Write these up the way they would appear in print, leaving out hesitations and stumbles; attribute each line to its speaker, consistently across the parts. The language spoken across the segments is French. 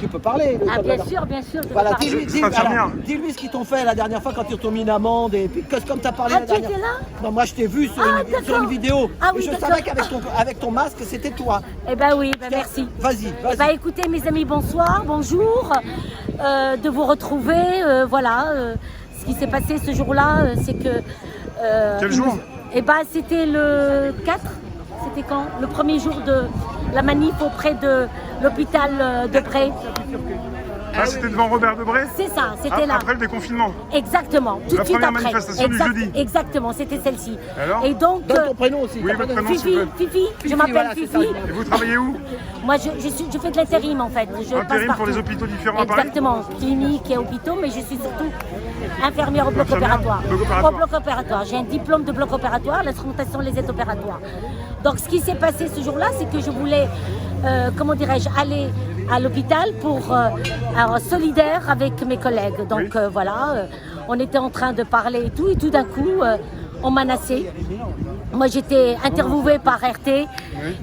Speaker 1: Tu peux parler.
Speaker 2: Ah, bien sûr, je
Speaker 1: Voilà,
Speaker 2: peux parler.
Speaker 1: dis-lui ce qu'ils t'ont fait la dernière fois quand ils t'ont mis une amende et puis comme tu as parlé
Speaker 2: Ah,
Speaker 1: la
Speaker 2: tu
Speaker 1: dernière
Speaker 2: étais là?
Speaker 1: Non, moi je t'ai vu sur, sur une vidéo
Speaker 2: Ah,
Speaker 1: et
Speaker 2: oui,
Speaker 1: je
Speaker 2: d'accord.
Speaker 1: savais avec ton masque c'était toi.
Speaker 2: Eh ben oui, merci.
Speaker 1: Vas-y.
Speaker 2: Écoutez mes amis, bonsoir, bonjour, de vous retrouver, ce qui s'est passé ce jour-là, c'est que...
Speaker 3: Quel jour?
Speaker 2: Eh ben c'était le 4, c'était quand? Le premier jour de la manif auprès de l'hôpital de Bray.
Speaker 3: Ah, c'était devant Robert Debré?
Speaker 2: C'est ça, c'était là.
Speaker 3: Après le déconfinement?
Speaker 2: Exactement, tout de suite
Speaker 3: première
Speaker 2: après.
Speaker 3: manifestation du jeudi.
Speaker 2: Exactement, c'était celle-ci.
Speaker 3: Alors?
Speaker 2: Et donc,
Speaker 1: Donne ton prénom aussi.
Speaker 3: Oui, votre prénom, s'il vous plaît.
Speaker 2: Fifi, je m'appelle
Speaker 1: voilà, c'est
Speaker 2: Fifi.
Speaker 1: ça.
Speaker 3: Et vous travaillez où?
Speaker 2: Moi, je fais de l'intérim en fait. Je passe
Speaker 3: Intérim pour
Speaker 2: partout.
Speaker 3: les hôpitaux différents à Paris?
Speaker 2: Exactement, clinique et hôpitaux, mais je suis surtout infirmière au bloc
Speaker 3: Infirmière,
Speaker 2: opératoire.
Speaker 3: bloc opératoire.
Speaker 2: Au bloc opératoire. J'ai un diplôme de bloc opératoire, l'instrumentation les aides opératoires. Donc, ce qui s'est passé ce jour-là, c'est que je voulais, aller à l'hôpital pour solidaire avec mes collègues. Donc on était en train de parler et tout d'un coup, on m'a menacé. Moi, j'étais interviewée par RT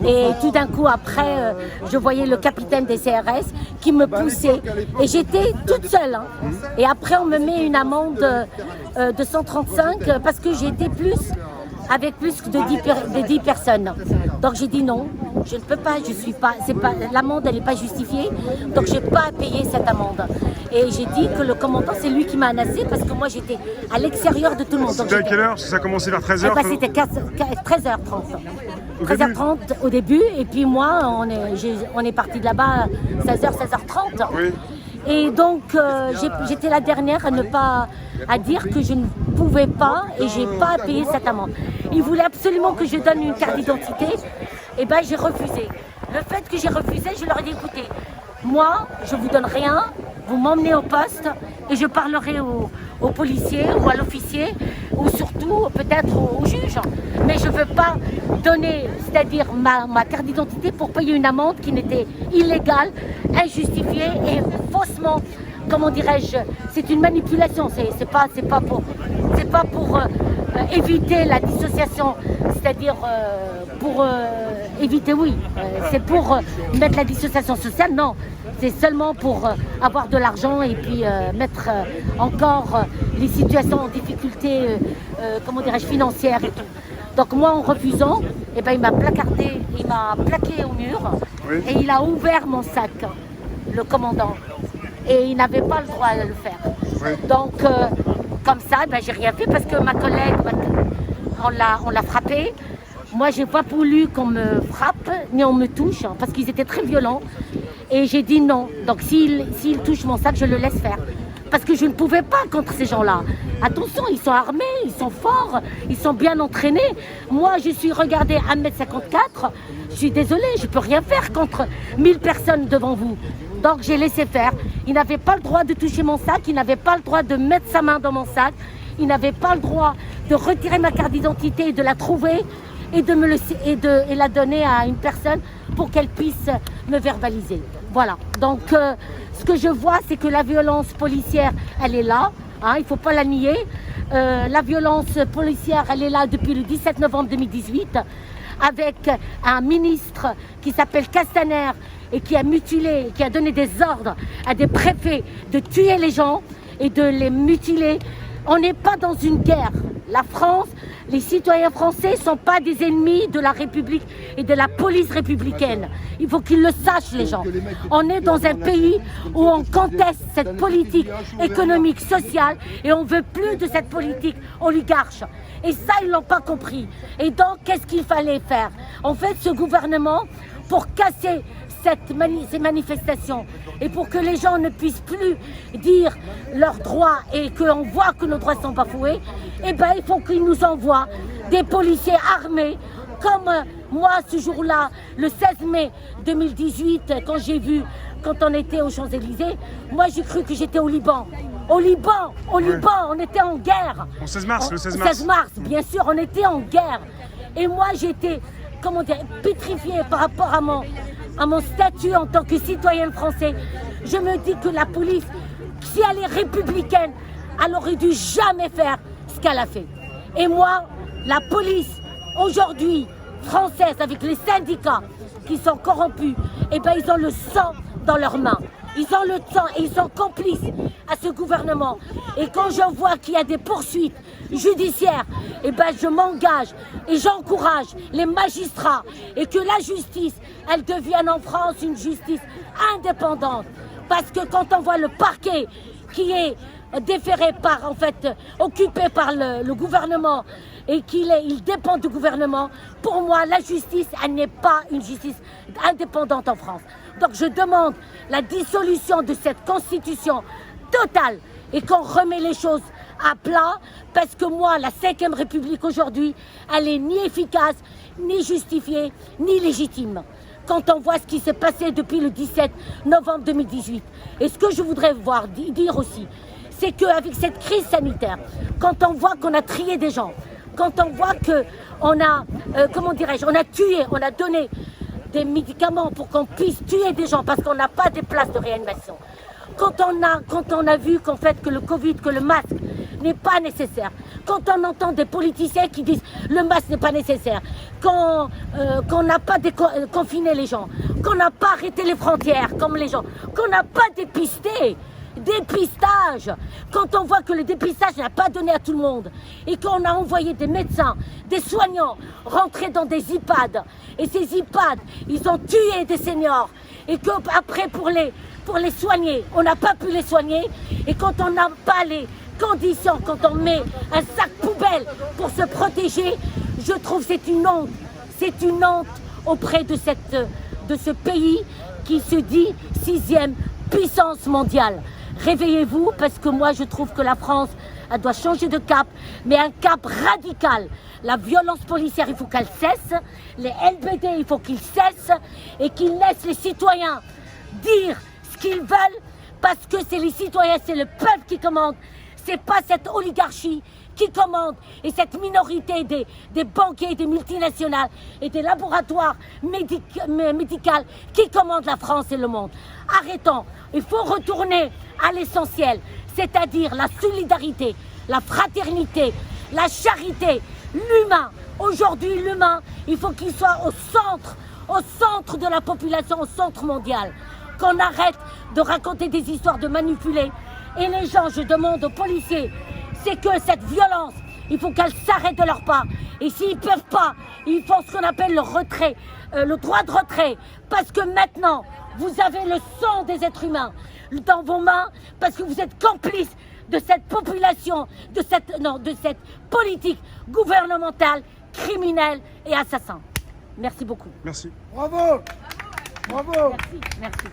Speaker 2: et tout d'un coup, après, je voyais le capitaine des CRS qui me poussait et j'étais toute seule. Hein. Et après, on me met une amende de 135 parce que j'étais avec plus de 10 personnes. Donc j'ai dit non, je ne peux pas, l'amende elle n'est pas justifiée, donc je n'ai pas à payer cette amende. Et j'ai dit que le commandant, c'est lui qui m'a menacé parce que moi j'étais à l'extérieur de tout le monde.
Speaker 3: C'était à quelle heure? Ça a commencé vers 13h?
Speaker 2: C'était 13h30. 13h30 au début, et puis moi, on est parti de là-bas 16h, 16h30.
Speaker 3: Oui.
Speaker 2: Et donc, j'étais la dernière à dire que je ne pouvais pas et j'ai pas à payer cette amende. Ils voulaient absolument que je donne une carte d'identité, et ben j'ai refusé. Le fait que j'ai refusé, je leur ai dit écoutez, moi, je vous donne rien, vous m'emmenez au poste et je parlerai aux policiers ou à l'officier ou surtout peut-être au juge. Mais je ne veux pas donner, c'est-à-dire ma carte d'identité pour payer une amende qui n'était illégale, injustifiée et faussement, comment dirais-je, c'est une manipulation, c'est pas pour éviter la dissociation, c'est-à-dire pour éviter, c'est pour mettre la dissociation sociale, non. C'est seulement pour avoir de l'argent et puis mettre encore les situations en difficulté, financières et tout. Donc moi, en refusant, eh ben, il m'a placardé, il m'a plaqué au mur et il a ouvert mon sac, le commandant. Et il n'avait pas le droit de le faire.
Speaker 3: Oui.
Speaker 2: Donc, comme ça, ben, j'ai rien fait parce que ma collègue, on l'a frappé. Moi, j'ai pas voulu qu'on me frappe, ni on me touche, parce qu'ils étaient très violents. Et j'ai dit non. Donc, s'il touche mon sac, je le laisse faire. Parce que je ne pouvais pas contre ces gens-là. Attention, ils sont armés, ils sont forts, ils sont bien entraînés. Moi, je suis regardée 1m54. Je suis désolée, je ne peux rien faire contre 1000 personnes devant vous. Donc, j'ai laissé faire. Il n'avait pas le droit de toucher mon sac, il n'avait pas le droit de mettre sa main dans mon sac, il n'avait pas le droit de retirer ma carte d'identité et de la trouver et et la donner à une personne pour qu'elle puisse me verbaliser. Voilà. Donc, ce que je vois, c'est que la violence policière, elle est là. Hein, il ne faut pas la nier. La violence policière, elle est là depuis le 17 novembre 2018 avec un ministre qui s'appelle Castaner et qui a mutilé, qui a donné des ordres à des préfets de tuer les gens et de les mutiler. On n'est pas dans une guerre. La France, les citoyens français ne sont pas des ennemis de la République et de la police républicaine. Il faut qu'ils le sachent, les gens. On est dans un pays où on conteste cette politique économique, sociale, et on ne veut plus de cette politique oligarche. Et ça, ils ne l'ont pas compris. Et donc, qu'est-ce qu'il fallait faire? En fait, ce gouvernement, pour casser ces manifestations et pour que les gens ne puissent plus dire leurs droits et qu'on voit que nos droits sont bafoués, eh ben, il faut qu'ils nous envoient des policiers armés comme moi ce jour-là, le 16 mai 2018, quand on était aux Champs-Élysées, moi j'ai cru que j'étais au Liban. Au Liban, on était en guerre.
Speaker 3: Le 16 mars, le 16
Speaker 2: mars. 16 mars, bien sûr, on était en guerre. Et moi j'étais, pétrifiée par rapport à mon statut en tant que citoyenne française. Je me dis que la police, si elle est républicaine, elle aurait dû jamais faire ce qu'elle a fait. Et moi, la police, aujourd'hui, française, avec les syndicats qui sont corrompus, eh ben, ils ont le sang dans leurs mains. Ils ont le temps et ils sont complices à ce gouvernement. Et quand je vois qu'il y a des poursuites judiciaires, eh ben je m'engage et j'encourage les magistrats et que la justice, elle devienne en France une justice indépendante. Parce que quand on voit le parquet qui est déféré par, en fait, occupé par le gouvernement et il dépend du gouvernement, pour moi, la justice, elle n'est pas une justice indépendante en France. Donc je demande la dissolution de cette constitution totale et qu'on remet les choses à plat, parce que moi, la 5e République aujourd'hui, elle est ni efficace, ni justifiée, ni légitime. Quand on voit ce qui s'est passé depuis le 17 novembre 2018. Et ce que je voudrais dire aussi, c'est qu'avec cette crise sanitaire, quand on voit qu'on a trié des gens, quand on voit qu'on a, on a tué, on a donné des médicaments pour qu'on puisse tuer des gens parce qu'on n'a pas de places de réanimation, quand on a vu qu'en fait que le Covid, que le masque n'est pas nécessaire, quand on entend des politiciens qui disent le masque n'est pas nécessaire, qu'on n'a pas confiné les gens, qu'on n'a pas arrêté les frontières comme les gens, qu'on n'a pas dépisté, dépistage, quand on voit que le dépistage n'a pas donné à tout le monde et qu'on a envoyé des médecins, des soignants rentrer dans des EHPAD et ces EHPAD, ils ont tué des seniors et qu'après pour les soigner, on n'a pas pu les soigner et quand on n'a pas les conditions, quand on met un sac poubelle pour se protéger, je trouve que c'est une honte auprès de ce pays qui se dit 6e puissance mondiale. Réveillez-vous parce que moi je trouve que la France elle doit changer de cap, mais un cap radical. La violence policière il faut qu'elle cesse, les LBD il faut qu'ils cessent et qu'ils laissent les citoyens dire ce qu'ils veulent parce que c'est les citoyens, c'est le peuple qui commande, c'est pas cette oligarchie qui commande et cette minorité des banquiers, des multinationales et des laboratoires médicaux qui commandent la France et le monde. Arrêtons, il faut retourner à l'essentiel, c'est-à-dire la solidarité, la fraternité, la charité, l'humain. Aujourd'hui, l'humain, il faut qu'il soit au centre de la population, au centre mondial. Qu'on arrête de raconter des histoires, de manipuler. Et les gens, je demande aux policiers, c'est que cette violence, il faut qu'elle s'arrête de leur part. Et s'ils ne peuvent pas, ils font ce qu'on appelle le retrait, le droit de retrait. Parce que maintenant, vous avez le sang des êtres humains dans vos mains, parce que vous êtes complices de cette population, de cette politique gouvernementale, criminelle et assassin. Merci beaucoup.
Speaker 3: Merci.
Speaker 1: Bravo. Bravo.
Speaker 2: Merci.